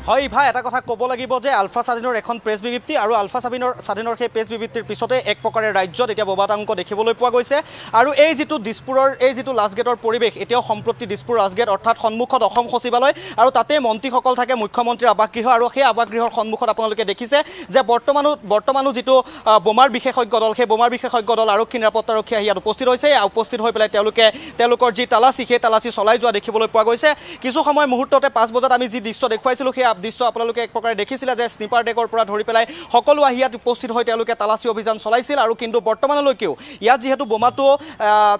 হয় ভাই এটা কথা ক'ব লাগিব যে আলফা স্বাধীনৰ এখন প্ৰেছ বিবৃতি আৰু আলফা স্বাধীনৰ সেই প্ৰেছ বিবৃতিৰ পিছতে এক প্ৰকাৰে ৰাজ্যত এতিয়া ববাতাংক দেখিবলৈ পোৱা গৈছে আৰু এই যিটো দিছপুৰৰ এই যিটো লাষ্টগেটৰ পৰিৱেশ এতিয়াও সম্প্ৰতি দিছপুৰ লাষ্টগেট অৰ্থাৎ সন্মুখত অসম সচিবালয় আৰু তাতে মন্ত্ৰীসকল থাকে মুখ্যমন্ত্ৰীৰ আৱাসগৃহ আৰু সেই আৱাসগৃহৰ সন্মুখত আপোনালোকে দেখিছে যে বৰ্তমানো যিটো বোমাৰ বিশেষজ্ঞ দল সেই বোমাৰ বিশেষজ্ঞ দল আৰক্ষী নিৰাপত্তাৰক্ষী আহি ইয়াত উপস্থিত হৈছে উপস্থিত হৈ পেলাই তেওঁলোকৰ যি তালাচী সেই তালাচী চলাই যোৱা দেখিবলৈ পোৱা গৈছে কিছু সময় মুহূৰ্ততে 5 বজাত আমি যি দৃশ্য দেখুৱাইছিলোঁ সেই দৃশ্য আপোনালোকে এক প্ৰকাৰে দেখিছিলে যে স্নিপাৰ ডেকৰ পৰা ধৰি পেলাই সকলো আহি ইয়াত উপস্থিত হৈ তেওঁলোকে তালাচী অভিযান চলাইছিল আৰু কিন্তু বৰ্তমানলৈকেও ইয়াত যিহেতু বোমাটো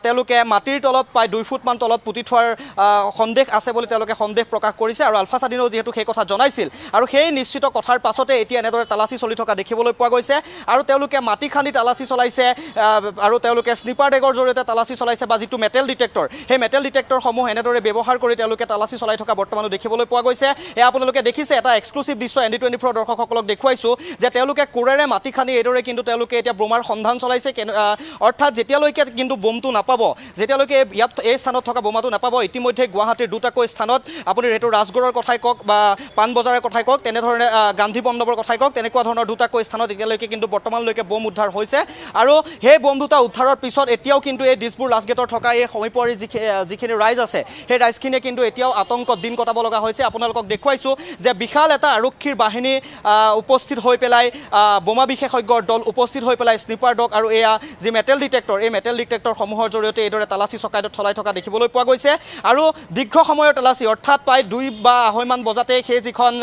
তেওঁলোকে মাটিৰ তলত প্ৰায় 2 ফুটমান তলত পুতি থোৱাৰ সন্দেহ আছে বুলি তেওঁলোকে সন্দেহ প্ৰকাশ কৰিছে আৰু আলফা স্বাধীনেও যিহেতু সেই কথা জনাইছিল আৰু সেই নিশ্চিত কথাৰ পাছতে এতিয়া এনেদৰে তালাচী চলি থকা দেখিবলৈ পোৱা গৈছে আৰু তেওঁলোকে মাটি খান্দি তালাচী চলাইছে আৰু তেওঁলোকে স্নিপাৰ ডেকৰ জৰিয়তে তালাচী চলাইছে বা যিটো মেটেল ডিটেক্টৰ সেই মেটেল ডিটেক্টৰসমূহ এনেদৰে ব্যৱহাৰ কৰি তেওঁলোকে তালাচী চলাই থকা বৰ্তমানো দেখিবলৈ পোৱা গৈছে এয়া আপোনালোকে দেখিছে এটা এক্সক্লুসিভ দৃশ্য ND24 দৰ্শকসকলক দেখুৱাইছো যে তেওঁলোকে কোৰেৰে মাটি খানি এইদৰে কিন্তু তেওঁলোকে এতিয়া বোমাৰ সন্ধান চলাইছে অৰ্থাৎ যেতিয়ালৈকে কিন্তু বোমটো নাপাব যেতিয়ালৈকে ইয়াত এই স্থানত থকা বোমাটো নাপাব ইতিমধ্যে গুৱাহাটীৰ দুটাকৈ স্থানত আপুনি এইটো ৰাজগড়ৰ কথাই কওক বা পাণবজাৰৰ কথাই কওক তেনেধৰণে গান্ধী মণ্ডপৰ কথাই কওক তেনেকুৱা ধৰণৰ দুটাকৈ স্থানত এতিয়ালৈকে কিন্তু বৰ্তমানলৈকে বোম উদ্ধাৰ হৈছে আৰু সেই বোম দুটা উদ্ধাৰৰ পিছত এতিয়াও কিন্তু এই দিছপুৰ লাষ্টগেটৰ থকা এই সমীপৰ যিখিনি ৰাইজ আছে সেই ৰাইজখিনিয়ে কিন্তু এতিয়াও আতংকত দিন কটাব লগা হৈছে আপোনালোকক দেখুৱাইছো যে বিশাল এটা আৰক্ষীৰ বাহিনী উপস্থিত হৈ পেলাই বোমা বিশেষজ্ঞৰ দল উপস্থিত হৈ পেলাই স্নিপাৰ ডগ আৰু এয়া যি মেটেল ডিটেক্টৰ এই মেটেল ডিটেক্টৰসমূহৰ জৰিয়তে এইদৰে তালাচী চলাই থকা দেখিবলৈ পোৱা গৈছে আৰু দীৰ্ঘ সময়ৰ তালাচী অৰ্থাৎ প্ৰায় 2 বা 2.5 মান বজাতে সেই যিখন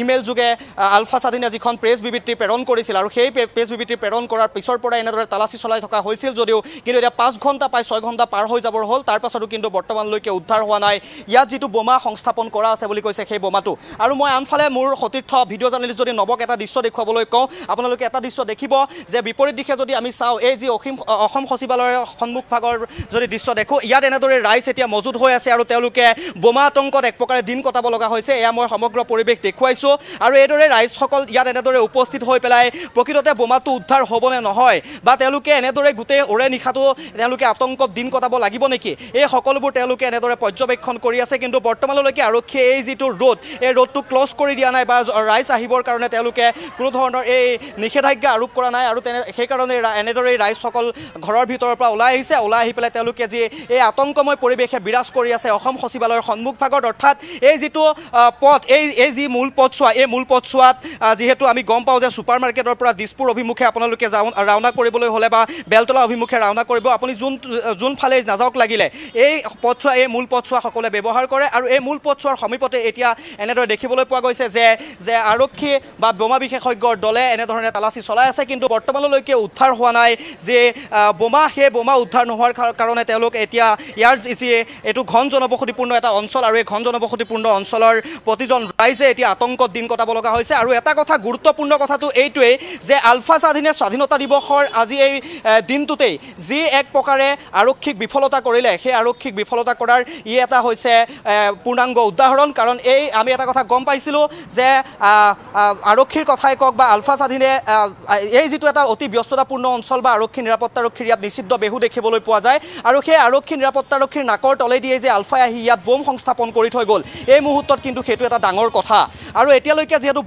ইমেইল যোগে আলফা স্বাধীনে যিখন প্ৰেছ বিবৃতি প্ৰেৰণ কৰিছিল আৰু সেই প্ৰেছ বিবৃতি প্ৰেৰণ কৰাৰ পিছৰ পৰা এনেদৰে তালাচী চলাই থকা হৈছিল যদিও কিন্তু এতিয়া 5 ঘণ্টা প্ৰায় 6 ঘণ্টা পাৰ হৈ যাবৰ হ'ল তাৰ পাছতো কিন্তু বৰ্তমানলৈকে উদ্ধাৰ হোৱা নাই ইয়াত যিটো বোমা সংস্থাপন কৰা আছে বুলি কৈছে সেই বোমাটো আৰু মই আনফালে মোৰ সতীৰ্থ ভিডিঅ' জাৰ্নেলিষ্ট যদি নবক এটা দৃশ্য দেখুৱাবলৈ কওঁ আপোনালোকে এটা দৃশ্য দেখিব যে বিপৰীত দিশে যদি আমি চাওঁ এই যি অসম সচিবালয়ৰ সন্মুখভাগৰ যদি দৃশ্য দেখোঁ ইয়াত এনেদৰে ৰাইজ এতিয়া মজুত হৈ আছে আৰু তেওঁলোকে বোমা আতংকত এক প্ৰকাৰে দিন কটাব লগা হৈছে এয়া মই সমগ্ৰ পৰিৱেশ দেখুৱাইছোঁ আৰু এইদৰে ৰাইজসকল ইয়াত এনেদৰে উপস্থিত হৈ পেলাই প্ৰকৃততে বোমাটো উদ্ধাৰ হ'বনে নহয় বা তেওঁলোকে এনেদৰে গোটেই ওৰে নিশাটো তেওঁলোকে আতংকত দিন কটাব লাগিব নেকি এই সকলোবোৰ তেওঁলোকে এনেদৰে পৰ্যবেক্ষণ কৰি আছে কিন্তু বৰ্তমানলৈকে আৰক্ষীয়ে এই যিটো এই ৰোডটো ক্লজ কৰি দিয়া নাই বা ৰাইজ আহিবৰ কাৰণে তেওঁলোকে কোনো ধৰণৰ এই নিষেধাজ্ঞা আৰোপ কৰা নাই আৰু সেইকাৰণে এনেদৰে ৰাইজসকল ঘৰৰ ভিতৰৰ পৰা ওলাই আহি পেলাই তেওঁলোকে যি এই আতংকময় পৰিৱেশে বিৰাজ কৰি আছে অসম সচিবালয়ৰ সন্মুখভাগত অৰ্থাৎ এই যিটো পথ এই যি মূল পথছোৱা এই মূল পথছোৱাত যিহেতু আমি গম পাওঁ যে ছুপাৰ মাৰ্কেটৰ পৰা দিছপুৰ অভিমুখে আপোনালোকে ৰাওনা কৰিবলৈ হ'লে বা বেলতলা অভিমুখে ৰাওনা কৰিব আপুনি যোনফালে নাযাওক লাগিলে এই পথছোৱা এই মূল পথছোৱা সকলোৱে ব্যৱহাৰ কৰে আৰু এই মূল পথছোৱাৰ সমীপতে এতিয়া এনেদৰে দেখিবলৈ পোৱা গৈছে যে আৰক্ষী বা বোমা বিশেষজ্ঞৰ দলে এনেধৰণে তালাচী চলাই আছে কিন্তু বৰ্তমানলৈকে উদ্ধাৰ হোৱা নাই যে সেই বোমা উদ্ধাৰ নোহোৱাৰ কাৰণে তেওঁলোক এতিয়া ইয়াৰ যি এইটো ঘন জনবসতিপূৰ্ণ এটা অঞ্চল আৰু এই ঘন জনবসতিপূৰ্ণ অঞ্চলৰ প্ৰতিজন ৰাইজে এতিয়া আতংকত দিন কটাব লগা হৈছে আৰু এটা কথা গুৰুত্বপূৰ্ণ কথাটো এইটোৱেই যে আলফা স্বাধীনে স্বাধীনতা দিৱসৰ আজি এই দিনটোতেই যি এক প্ৰকাৰে আৰক্ষীক বিফলতা কৰিলে সেই আৰক্ষীক বিফলতা কৰাৰ এটা হৈছে পূৰ্ণাংগ উদাহৰণ কাৰণ আমি এটা কথা গম পাইছিলোঁ যে আৰক্ষীৰ কথাই কওক বা আলফা স্বাধীনে এই যিটো এটা অতি ব্যস্ততাপূৰ্ণ অঞ্চল বা আৰক্ষী নিৰাপত্তাৰক্ষীৰ ইয়াত নিষিদ্ধ বেহু দেখিবলৈ পোৱা যায় আৰু সেই আৰক্ষী নিৰাপত্তাৰক্ষীৰ নাকৰ তলেদিয়ে যে আলফাই আহি ইয়াত বোম সংস্থাপন কৰি থৈ গ'ল এই মুহূৰ্তত কিন্তু সেইটো এটা ডাঙৰ কথা আৰু এতিয়ালৈকে যিহেতু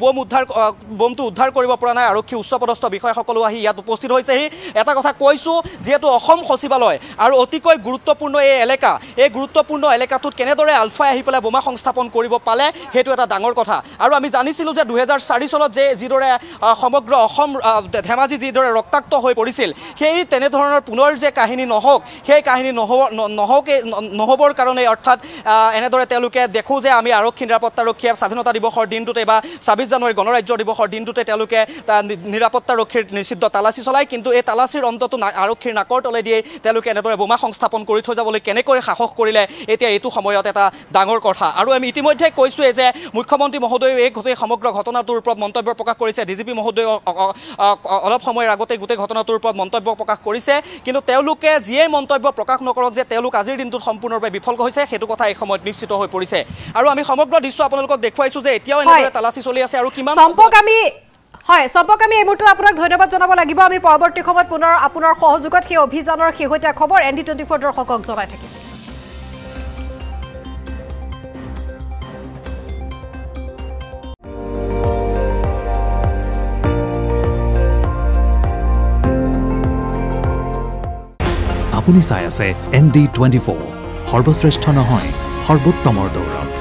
বোমটো উদ্ধাৰ কৰিব পৰা নাই আৰক্ষী উচ্চপদস্থ বিষয়াসকলো আহি ইয়াত উপস্থিত হৈছেহি এটা কথা কৈছোঁ যিহেতু অসম সচিবালয় আৰু অতিকৈ গুৰুত্বপূৰ্ণ এই গুৰুত্বপূৰ্ণ এলেকাটোত কেনেদৰে আলফাই আহি পেলাই বোমা সংস্থাপন কৰিব পালে সেইটো এটা ডাঙৰ কথা আৰু আমি জানিছিলোঁ যে 2004 চনত যিদৰে সমগ্ৰ অসম ধেমাজি যিদৰে ৰক্তাক্ত হৈ পৰিছিল সেই তেনেধৰণৰ পুনৰ যে কাহিনী নহওক সেই কাহিনী নহ'বৰ কাৰণে অৰ্থাৎ এনেদৰে তেওঁলোকে দেখোঁ যে আমি আৰক্ষী নিৰাপত্তাৰক্ষীয়ে স্বাধীনতা দিৱসৰ দিনটোতে বা 26 জানুৱাৰী গণৰাজ্য দিৱসৰ দিনটোতে তেওঁলোকে নিৰাপত্তাৰক্ষীৰ নিষিদ্ধ তালাচী চলায় কিন্তু এই তালাচীৰ অন্ততো আৰক্ষীৰ নাকৰ তলেদিয়ে তেওঁলোকে এনেদৰে বোমা সংস্থাপন কৰি থৈ যাবলৈ কেনেকৈ সাহস কৰিলে এতিয়া এইটো সময়ত এটা ডাঙৰ কথা আৰু আমি ইতিমধ্যে কৈছোঁৱেই যে মুখ্যমন্ত্ৰী মহোদয়ে এই গোটেই সমগ্ৰ ঘটনাটোৰ ওপৰত মন্তব্য প্ৰকাশ কৰিছে DGP মহোদয়ে অলপ সময়ৰ আগতে গোটেই ঘটনাটোৰ ওপৰত মন্তব্য প্ৰকাশ কৰিছে কিন্তু তেওঁলোকে যিয়ে মন্তব্য প্ৰকাশ নকৰক যে তেওঁলোক আজিৰ দিনটোত সম্পূৰ্ণৰূপে বিফল হৈছে সেইটো কথা এই সময়ত নিশ্চিত হৈ পৰিছে আৰু আমি সমগ্ৰ দৃশ্য আপোনালোকক দেখুৱাইছোঁ যে এতিয়াও এনেদৰে তালাচী চলি আছে আৰু কিমান সম্পৰ্ক আমি এই মুহূৰ্তত আপোনাক ধন্যবাদ জনাব লাগিব আমি পৰৱৰ্তী সময়ত পুনৰ আপোনাৰ সহযোগত সেই অভিযানৰ শেহতীয়া খবৰ ND24 দৰ্শকক জনাই থাকিম আপুনি চাই আছে ND24 সৰ্বশ্ৰেষ্ঠ নহয় সৰ্বোত্তমৰ দৌৰত